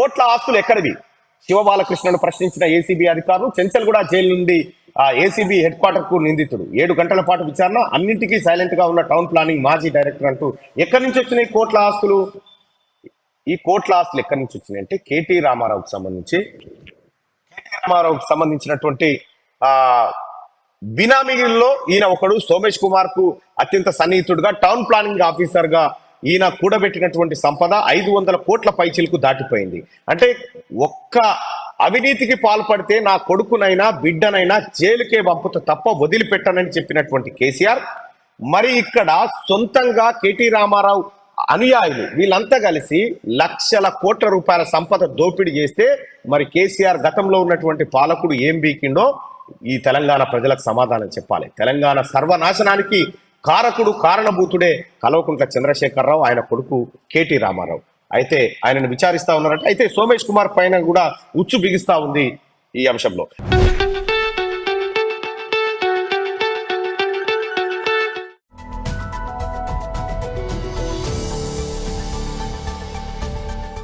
కోట్ల ఆస్తులు ఎక్కడివి? శివబాలకృష్ణను ప్రశ్నించిన ఏసీబీ అధికారులు, చెంచల్గూడ జైలు నుండి ఏసీబీ హెడ్ క్వార్టర్ కు నిందితుడు 7 గంటల పాటు విచారణ, అన్నింటికీ సైలెంట్ గా ఉన్న టౌన్ ప్లానింగ్ మాజీ డైరెక్టర్ అంటూ ఎక్కడి నుంచి వచ్చినాయి కోట్ల ఆస్తులు? ఈ కోట్ల ఆస్తులు ఎక్కడి నుంచి వచ్చినాయి అంటే కేటీ రామారావుకి సంబంధించినటువంటి బినామీల్లో ఈయన ఒకడు. సోమేష్ కుమార్ కు అత్యంత సన్నిహితుడుగా, టౌన్ ప్లానింగ్ ఆఫీసర్ గా ఈయన కూడబెట్టినటువంటి సంపద 500 కోట్ల పైచిలకు దాటిపోయింది. అంటే ఒక్క అవినీతికి పాల్పడితే నా కొడుకునైనా బిడ్డనైనా జైలుకే పంపుతా తప్ప వదిలిపెట్టనని చెప్పినటువంటి కేసీఆర్, మరి ఇక్కడ సొంతంగా కేటీ రామారావు అనుయాయులు వీళ్ళంతా కలిసి లక్షల కోట్ల రూపాయల సంపద దోపిడీ చేస్తే మరి కేసీఆర్ గతంలో ఉన్నటువంటి పాలకుడు ఏం బీకిండో ఈ తెలంగాణ ప్రజలకు సమాధానం చెప్పాలి. తెలంగాణ సర్వనాశనానికి కారణభూతుడే కల్వకుంట్ల చంద్రశేఖరరావు, ఆయన కొడుకు కేటీ రామారావు. అయితే ఆయనను విచారిస్తా ఉన్నారంటే, అయితే సోమేష్ కుమార్ పైన కూడా ఉచ్చు బిగిస్తా ఉంది ఈ అంశంలో.